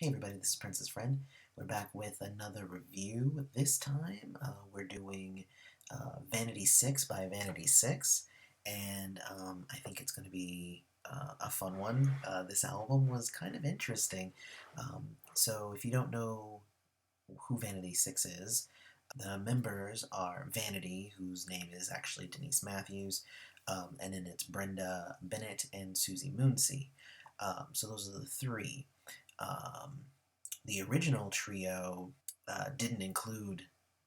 Hey everybody, this is Prince's Friend. We're back with another review. This time we're doing Vanity 6 by Vanity 6, and I think it's going to be a fun one. This album was kind of interesting. So if you don't know who Vanity 6 is, the members are Vanity, whose name is actually Denise Matthews, and then it's Brenda Bennett and Susie Moonsey. So those are the three. Um, the original trio didn't include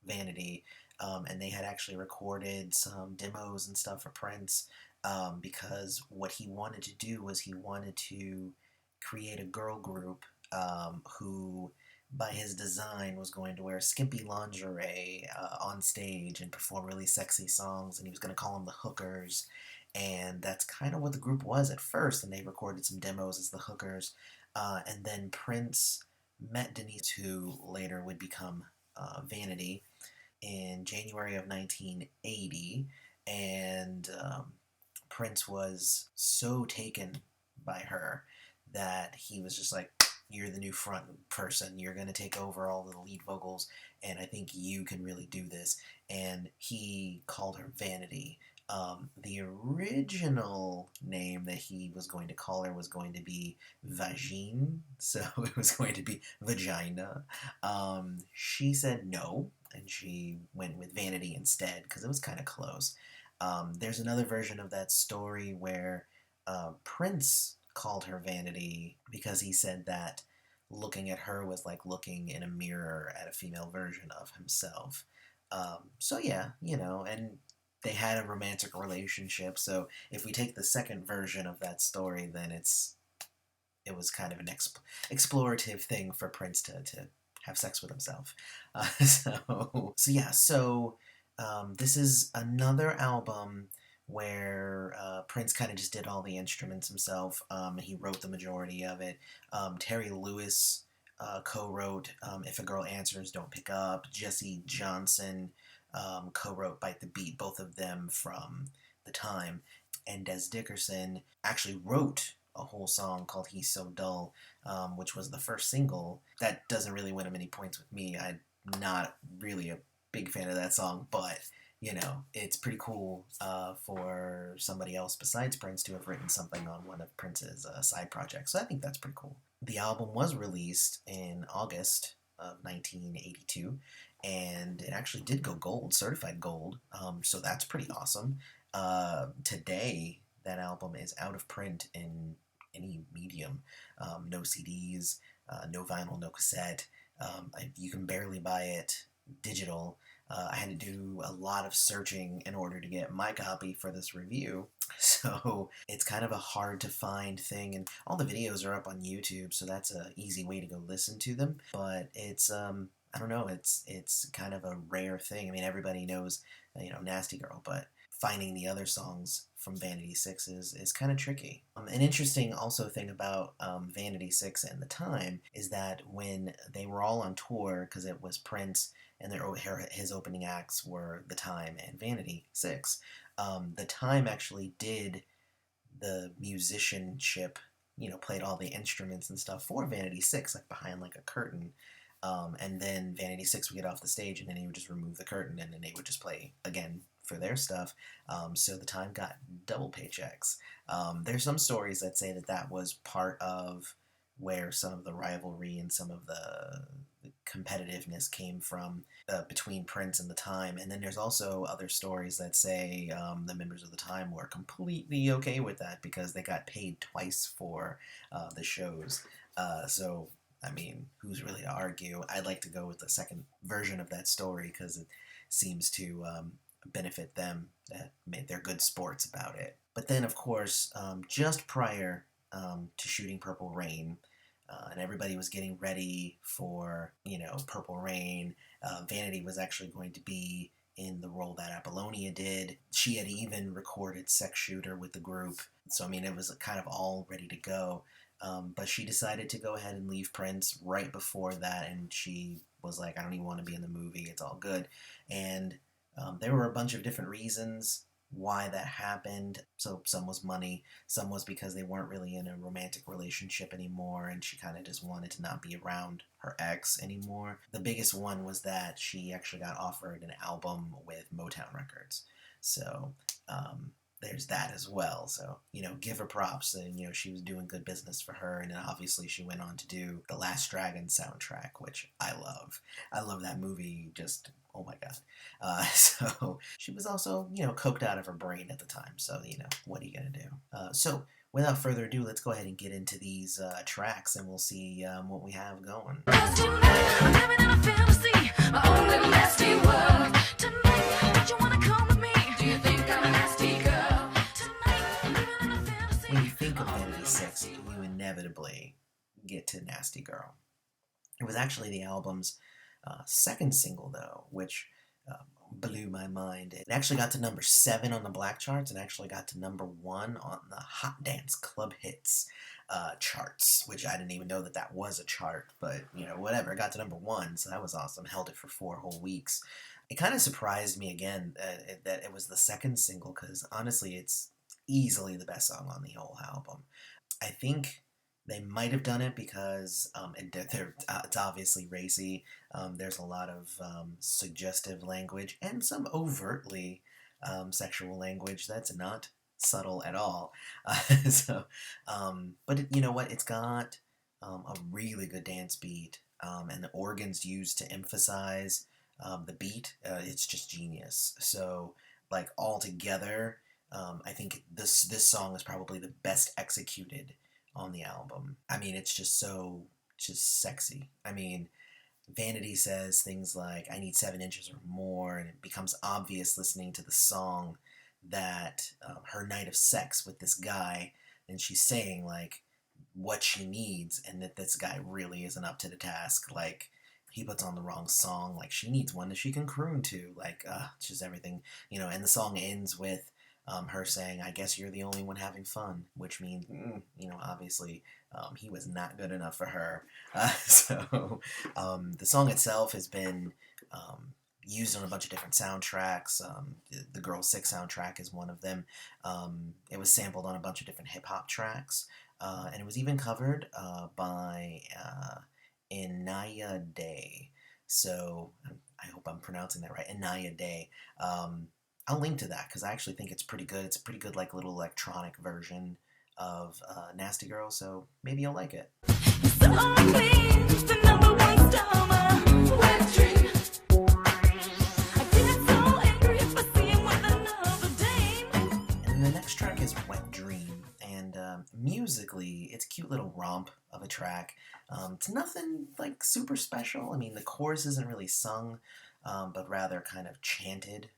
Vanity, and they had actually recorded some demos and stuff for Prince because what he wanted to do was he wanted to create a girl group who, by his design, was going to wear skimpy lingerie on stage and perform really sexy songs, and he was going to call them the Hookers. And that's kind of what the group was at first, and they recorded some demos as the Hookers. And then Prince met Denise, who later would become Vanity, in January of 1980, and Prince was so taken by her that he was just like, "You're the new front person. You're going to take over all the lead vocals, and I think you can really do this." And he called her Vanity. The original name that he was going to call her was going to be Vagine, so it was going to be Vagina. She said no, and she went with Vanity instead because it was kind of close. There's another version of that story where Prince called her Vanity because he said that looking at her was like looking in a mirror at a female version of himself. So yeah, and they had a romantic relationship. So if we take the second version of that story, then it was kind of an explorative thing for Prince to have sex with himself. This is another album where Prince kind of just did all the instruments himself. He wrote the majority of it. Terry Lewis co-wrote If a Girl Answers, Don't Pick Up. Jesse Johnson co-wrote Bite the Beat, both of them from The Time. And Des Dickerson actually wrote a whole song called He's So Dull, which was the first single. That doesn't really win him any points with me. I'm not really a big fan of that song, but it's pretty cool for somebody else besides Prince to have written something on one of Prince's side projects. So I think that's pretty cool. The album was released in August of 1982, and it actually did go gold, certified gold. So that's pretty awesome. Today, that album is out of print in any medium. No CDs, no vinyl, no cassette. You can barely buy it digital. I had to do a lot of searching in order to get my copy for this review, so it's kind of a hard to find thing, and all the videos are up on YouTube, so that's an easy way to go listen to them, but it's, I don't know, it's kind of a rare thing. I mean, everybody knows, Nasty Girl, but finding the other songs from Vanity 6 is kind of tricky. An interesting also thing about Vanity 6 and The Time is that when they were all on tour, because it was Prince and his opening acts were The Time and Vanity 6, The Time actually did the musicianship, played all the instruments and stuff for Vanity 6, like behind like a curtain. And then Vanity 6 would get off the stage, and then he would just remove the curtain, and then they would just play again for their stuff. So The Time got double paychecks. There's some stories that say that was part of where some of the rivalry and some of the competitiveness came from between Prince and The Time. And then there's also other stories that say the members of The Time were completely okay with that because they got paid twice for the shows. So I mean, who's really to argue? I'd like to go with the second version of that story because it seems to benefit them. That they're good sports about it. But then, of course, just prior to shooting Purple Rain, and everybody was getting ready for Purple Rain, Vanity was actually going to be in the role that Apollonia did. She had even recorded Sex Shooter with the group, so I mean, it was kind of all ready to go. But she decided to go ahead and leave Prince right before that, and she was like, "I don't even want to be in the movie. It's all good." And there were a bunch of different reasons. why that happened. So some was money, some was because they weren't really in a romantic relationship anymore and she kind of just wanted to not be around her ex anymore. The biggest one was that she actually got offered an album with Motown Records. So there's that as well. So, give her props. And, she was doing good business for her. And then obviously she went on to do the Last Dragon soundtrack, which I love. I love that movie. Just, oh my God. So she was also, coked out of her brain at the time. So, what are you going to do? So without further ado, let's go ahead and get into these tracks and we'll see what we have going. I'm living in a fantasy, my own little nasty world. Tonight, don't you want to come with me? Do you think I'm a nasty girl? Tonight, I'm living in a fantasy. When you think of Vanity 6, you inevitably get to Nasty Girl. It was actually the album's second single, though, which blew my mind. It actually got to number 7 on the Black charts and actually got to number 1 on the Hot Dance Club Hits charts, which I didn't even know that was a chart, but, whatever. It got to number 1, so that was awesome. Held it for 4 whole weeks. It kind of surprised me again that it was the second single, because honestly, it's easily the best song on the whole album. I think they might have done it because it's obviously racy. There's a lot of suggestive language and some overtly sexual language that's not subtle at all. But you know what? It's got a really good dance beat, and the organs used to emphasize the beat. It's just genius. So, like, all together, I think this song is probably the best executed on the album. I mean, it's just sexy. I mean, Vanity says things like, I need 7 inches or more, and it becomes obvious listening to the song that her night of sex with this guy, and she's saying, like, what she needs, and that this guy really isn't up to the task. Like, he puts on the wrong song. Like, she needs one that she can croon to. Like, just everything, and the song ends with her saying, I guess you're the only one having fun, which means, obviously, he was not good enough for her. So the song itself has been used on a bunch of different soundtracks. The Girl 6 soundtrack is one of them. It was sampled on a bunch of different hip-hop tracks, and it was even covered by Inaya Day. So I hope I'm pronouncing that right, Inaya Day. I'll link to that because I actually think it's pretty good. It's a pretty good, like, little electronic version of Nasty Girl, so maybe you'll like it. So the number 1 star, wet dream. I get so angry if I see him with another dame. And the next track is Wet Dream, and musically, it's a cute little romp of a track. It's nothing, like, super special. I mean, the chorus isn't really sung, but rather kind of chanted.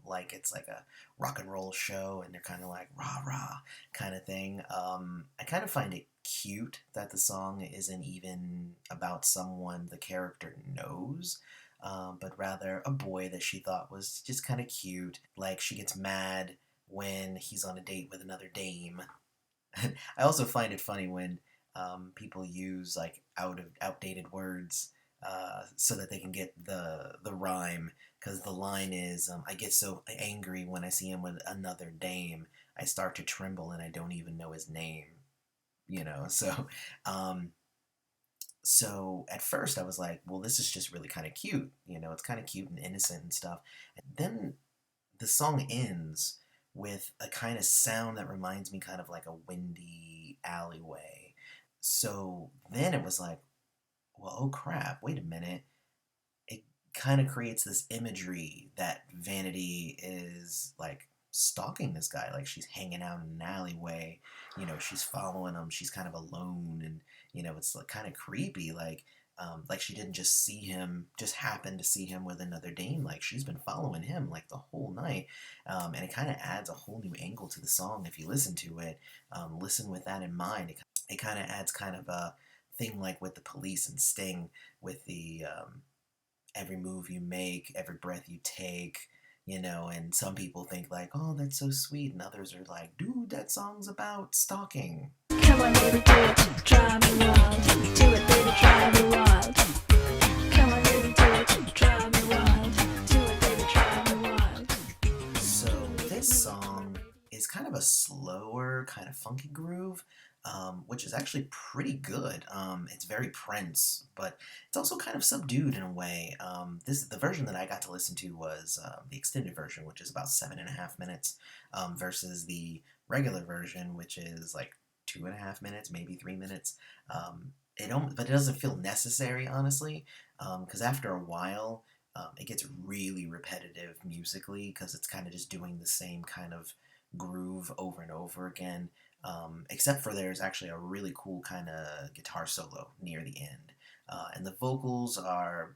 Like it's like a rock and roll show and they're kind of like rah rah kind of thing. I kind of find it cute that the song isn't even about someone the character knows, but rather a boy that she thought was just kind of cute. Like, she gets mad when he's on a date with another dame. I also find it funny when people use like outdated words so that they can get the rhyme. Because the line is, I get so angry when I see him with another dame, I start to tremble and I don't even know his name. So at first I was like, well, this is just really kind of cute. It's kind of cute and innocent and stuff. And then the song ends with a kind of sound that reminds me kind of like a windy alleyway. So then it was like, well, oh crap, wait a minute. Kind of creates this imagery that Vanity is like stalking this guy, like she's hanging out in an alleyway, she's following him, she's kind of alone, and it's like kind of creepy, like she didn't just happen to see him with another dame, like she's been following him like the whole night, and it kind of adds a whole new angle to the song if you listen to it. Listen with that in mind. It kind of adds kind of a thing like with the Police and Sting, with the every move you make, every breath you take, and some people think like, oh, that's so sweet, and others are like, dude, that song's about stalking. Come on, baby, do it, drive me wild. Do it, baby, drive me wild. Come on, baby, do it, drive me wild. Do it, baby, drive me wild. So funky groove, which is actually pretty good. It's very Prince, but it's also kind of subdued in a way. The version that I got to listen to was the extended version, which is about 7.5 minutes, versus the regular version, which is like 2.5 minutes, maybe 3 minutes. But it doesn't feel necessary, honestly, because after a while, it gets really repetitive musically because it's kind of just doing the same kind of groove over and over again. Except for there's actually a really cool kind of guitar solo near the end. And the vocals are,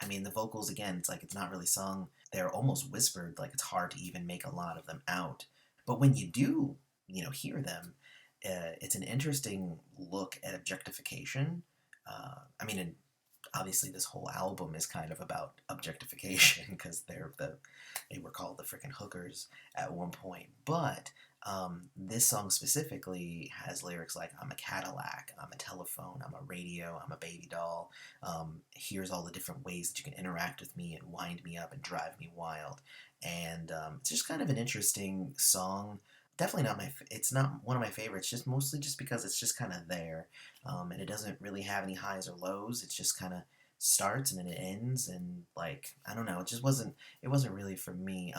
I mean, the vocals, again, it's like it's not really sung. They're almost whispered, like it's hard to even make a lot of them out. But when you do, hear them, it's an interesting look at objectification. I mean, obviously this whole album is kind of about objectification because they were called the freaking hookers at one point. But this song specifically has lyrics like "I'm a Cadillac, I'm a telephone, I'm a radio, I'm a baby doll. Here's all the different ways that you can interact with me and wind me up and drive me wild." And it's just kind of an interesting song. Definitely not it's not one of my favorites, just mostly just because it's just kind of there, and it doesn't really have any highs or lows. It's just kind of starts and then it ends, and like I don't know, it wasn't really for me.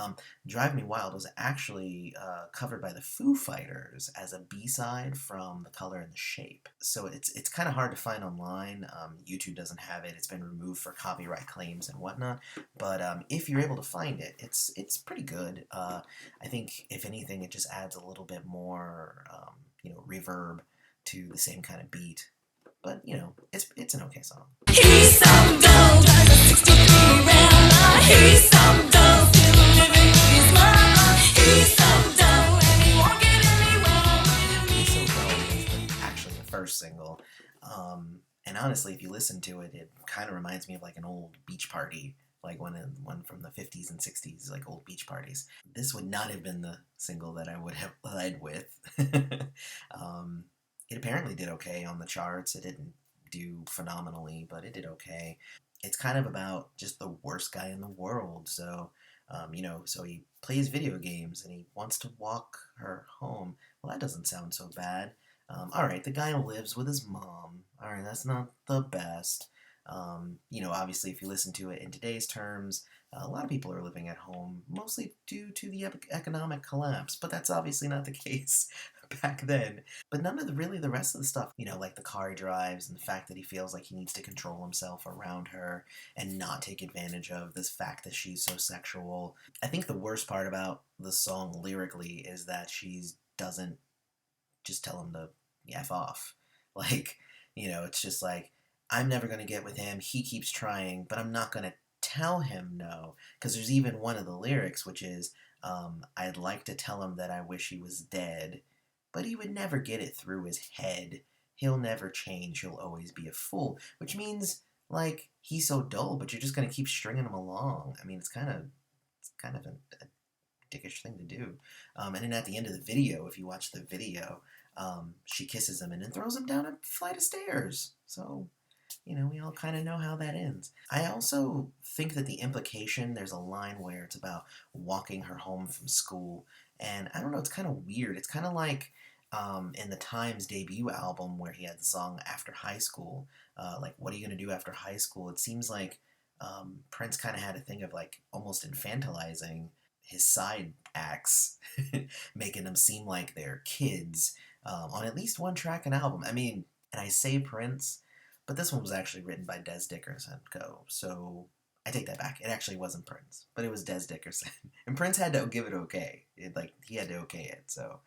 "Drive Me Wild" was actually covered by the Foo Fighters as a B-side from "The Color and the Shape," so it's kind of hard to find online. YouTube doesn't have it; it's been removed for copyright claims and whatnot. But if you're able to find it, it's pretty good. I think if anything, it just adds a little bit more reverb to the same kind of beat. But it's an okay song. He's some dull, drives a 63 Rambler. He's some dull, still living with his mama. He's some dull, and he won't get anywhere with me. He's so dull is actually the first single. And honestly, if you listen to it, it kind of reminds me of like an old beach party, like one from the 50s and 60s, like old beach parties. This would not have been the single that I would have led with. It apparently did okay on the charts. It didn't do phenomenally, but it did okay. It's kind of about just the worst guy in the world. So, so he plays video games and he wants to walk her home. Well, that doesn't sound so bad. All right, the guy lives with his mom. All right, that's not the best. Obviously, if you listen to it in today's terms, a lot of people are living at home, mostly due to the economic collapse, but that's obviously not the case back then. But none of really the rest of the stuff, like the car he drives and the fact that he feels like he needs to control himself around her and not take advantage of this fact that she's so sexual. I think the worst part about the song lyrically is that she doesn't just tell him to F off. Like, it's just like, I'm never going to get with him. He keeps trying, but I'm not going to tell him no. Because there's even one of the lyrics, which is, I'd like to tell him that I wish he was dead, but he would never get it through his head. He'll never change. He'll always be a fool. Which means, like, he's so dull, but you're just going to keep stringing him along. I mean, it's kind of a dickish thing to do. And then at the end of the video, if you watch the video, she kisses him and then throws him down a flight of stairs. So, we all kind of know how that ends. I also think that the implication, there's a line where it's about walking her home from school. And I don't know, it's kind of weird. It's kind of like in the Times debut album where he had the song After High School. Like, what are you going to do after high school? It seems like Prince kind of had a thing of like almost infantilizing his side acts, making them seem like they're kids on at least one track and album. I mean, and I say Prince, but this one was actually written by Des Dickerson and Co. So I take that back. It actually wasn't Prince, but it was Des Dickerson, and Prince had to give it okay. He had to okay it. So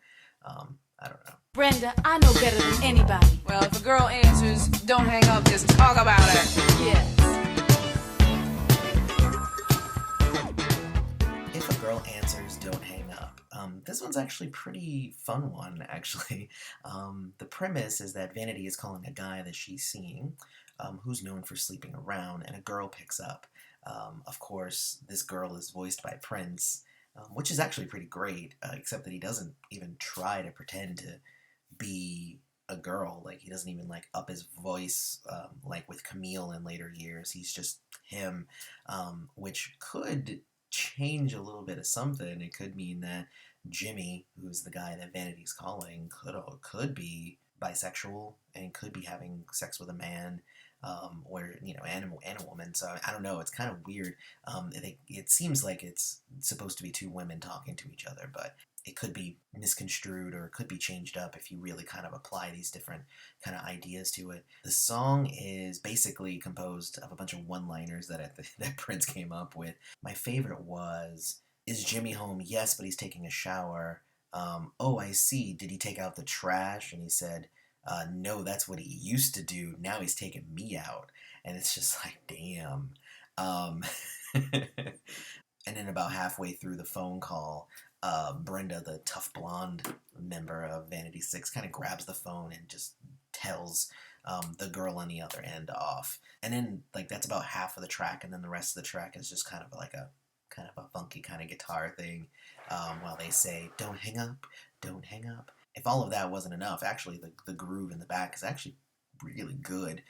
I don't know. Brenda, I know better than anybody. Well, if a girl answers, don't hang up. Just talk about her. Yes. If a girl answers, don't hang up. This one's actually pretty fun one, actually. The premise is that Vanity is calling a guy that she's seeing, who's known for sleeping around, and a girl picks up. Of course, this girl is voiced by Prince, which is actually pretty great, except that he doesn't even try to pretend to be a girl. Like, he doesn't even, like, up his voice, like with Camille in later years. He's just him, which could change a little bit of something. It could mean that Jimmy, who's the guy that Vanity's calling, could be bisexual and could be having sex with a man, or and a woman. So I don't know. It's kind of weird. It seems like it's supposed to be two women talking to each other, but it could be misconstrued or it could be changed up if you really kind of apply these different kind of ideas to it. The song is basically composed of a bunch of one-liners that Prince came up with. My favorite was, "Is Jimmy home? Yes, but he's taking a shower. Oh, I see. Did he take out the trash?" And he said, "No, that's what he used to do. Now he's taking me out." And it's just like, damn. Um, and then about halfway through the phone call, Brenda, the tough blonde member of Vanity Six, kind of grabs the phone and just tells the girl on the other end off. And then like that's about half of the track, and then the rest of the track is just kind of like a funky kind of guitar thing, while they say, "Don't hang up, don't hang up." If all of that wasn't enough, actually the groove in the back is actually really good.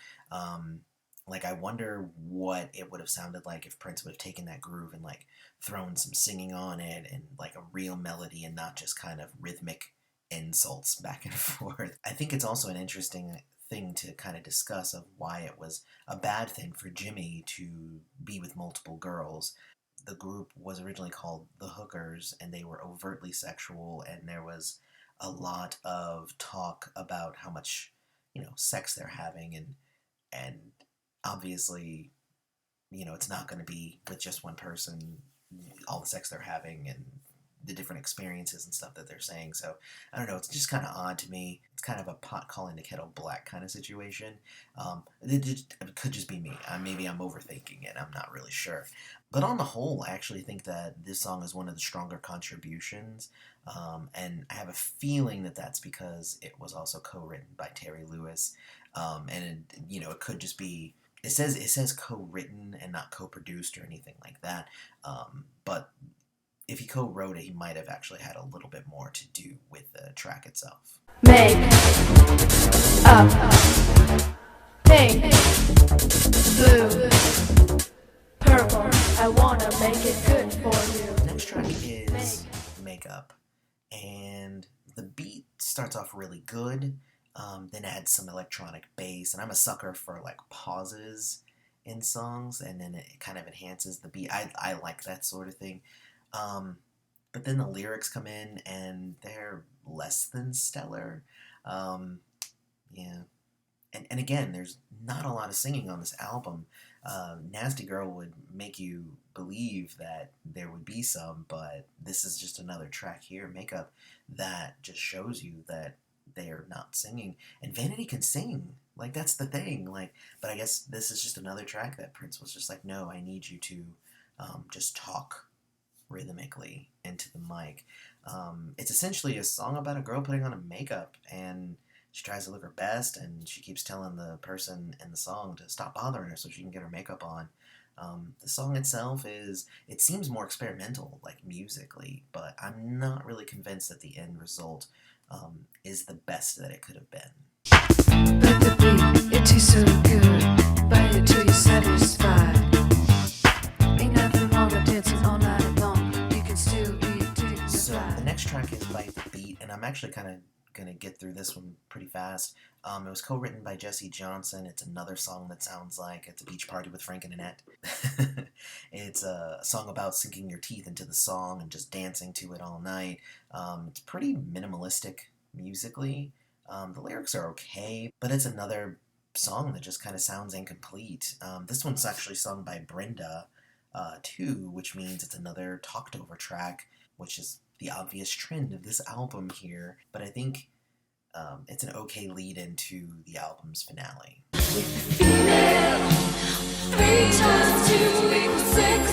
Like I wonder what it would have sounded like if Prince would have taken that groove and like thrown some singing on it and like a real melody and not just kind of rhythmic insults back and forth. I think it's also an interesting thing to kind of discuss of why it was a bad thing for Jimmy to be with multiple girls. The group was originally called the Hookers, and they were overtly sexual, and there was a lot of talk about how much sex they're having, and obviously it's not going to be with just one person, all the sex they're having and the different experiences and stuff that they're saying. So I don't know, it's just kind of odd to me. It's kind of a pot calling the kettle black kind of situation. It could just be me. Maybe I'm overthinking it, I'm not really sure. But on the whole, I actually think that this song is one of the stronger contributions, and I have a feeling that that's because it was also co-written by Terry Lewis, and it could just be. It says co-written and not co-produced or anything like that, but if he co-wrote it, he might have actually had a little bit more to do with the track itself. Make up pink, blue, purple. I wanna make it good for you. The next track is Makeup, and the beat starts off really good, then adds some electronic bass, and I'm a sucker for like pauses in songs, and then it kind of enhances the beat. I like that sort of thing. But then the lyrics come in, and they're less than stellar. Yeah. And again, there's not a lot of singing on this album. Nasty Girl would make you believe that there would be some, but this is just another track here, Makeup, that just shows you that they are not singing. And Vanity can sing. Like, that's the thing. Like, but I guess this is just another track that Prince was just like, no, I need you to just talk rhythmically into the mic. It's essentially a song about a girl putting on a makeup, and she tries to look her best, and she keeps telling the person in the song to stop bothering her so she can get her makeup on. The song itself it seems more experimental, like musically, but I'm not really convinced that the end result is the best that it could have been. But the beat, it tastes so good. Buy it till you're satisfied. Ain't nothing wrong with dancing all night long. You can still be dignified. So the next track is Bite the Beat, and I'm actually kind of gonna get through this one pretty fast. It was co-written by Jesse Johnson. It's another song that sounds like it's a beach party with Frank and Annette. It's a song about sinking your teeth into the song and just dancing to it all night. It's pretty minimalistic musically. The lyrics are okay, but it's another song that just kind of sounds incomplete. This one's actually sung by Brenda, too, which means it's another talked over track, which is the obvious trend of this album here. But I think it's an okay lead into the album's finale. Female, 3 times 2 equals 6.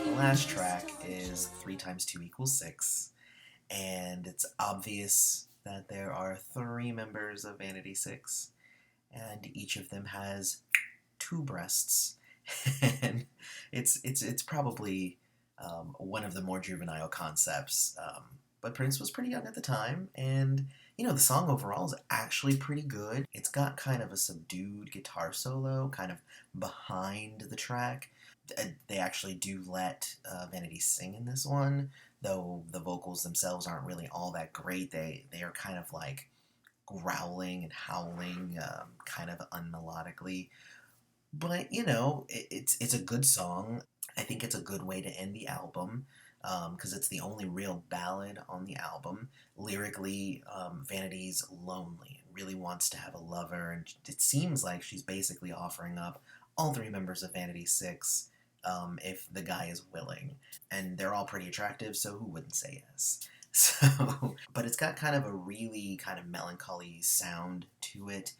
The last track is 3 times 2 equals 6, and it's obvious that there are 3 members of Vanity 6, and each of them has 2 breasts. And it's probably one of the more juvenile concepts, but Prince was pretty young at the time, and the song overall is actually pretty good. It's got kind of a subdued guitar solo kind of behind the track, They actually do let Vanity sing in this one, though the vocals themselves aren't really all that great. They are kind of like growling and howling, kind of unmelodically. But it's a good song. I think it's a good way to end the album because it's the only real ballad on the album. Lyrically, Vanity's lonely and really wants to have a lover, and it seems like she's basically offering up all three members of Vanity Six if the guy is willing. And they're all pretty attractive, so who wouldn't say yes? So, but it's got kind of a really kind of melancholy sound to it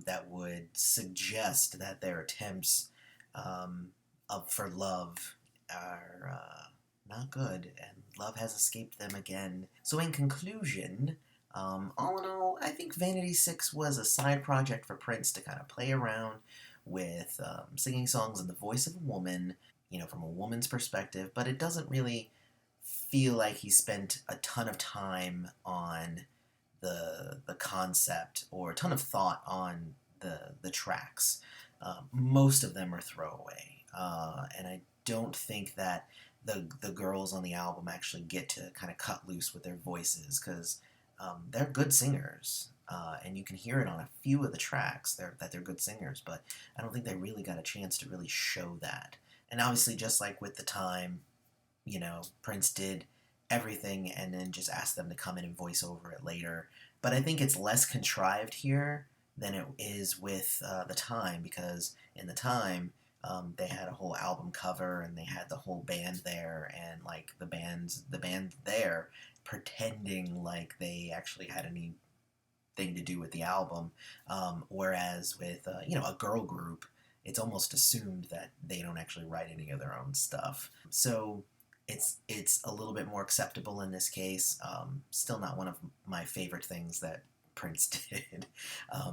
that would suggest that their attempts for love are not good, and love has escaped them again. So, in conclusion, all in all, I think Vanity Six was a side project for Prince to kind of play around with singing songs in the voice of a woman, from a woman's perspective, but it doesn't really feel like he spent a ton of time on the concept or a ton of thought on the tracks. Most of them are throwaway, and I don't think that the girls on the album actually get to kind of cut loose with their voices because they're good singers. And you can hear it on a few of the tracks that they're good singers, but I don't think they really got a chance to really show that. And obviously, just like with the time, Prince did everything and then just asked them to come in and voice over it later. But I think it's less contrived here than it is with the time, because in the time they had a whole album cover and they had the whole band there, and like the band there pretending like they actually had anything to do with the album. Whereas with a girl group, it's almost assumed that they don't actually write any of their own stuff. So it's a little bit more acceptable in this case. Still not one of my favorite things that Prince did.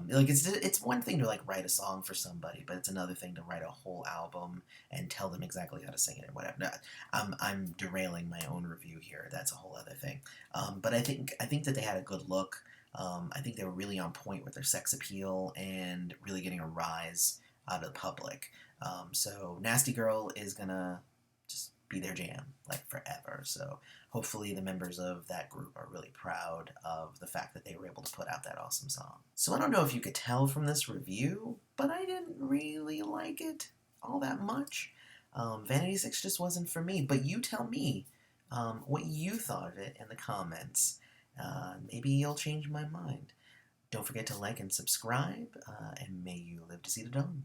Like it's one thing to like write a song for somebody, but it's another thing to write a whole album and tell them exactly how to sing it or whatever. No, I'm derailing my own review here. That's a whole other thing. But I think that they had a good look. I think they were really on point with their sex appeal and really getting a rise out of the public. So Nasty Girl is gonna just be their jam like forever. So hopefully the members of that group are really proud of the fact that they were able to put out that awesome song. So I don't know if you could tell from this review, but I didn't really like it all that much. Vanity Six just wasn't for me. But you tell me what you thought of it in the comments. Maybe you'll change my mind. Don't forget to like and subscribe, and may you live to see the dawn.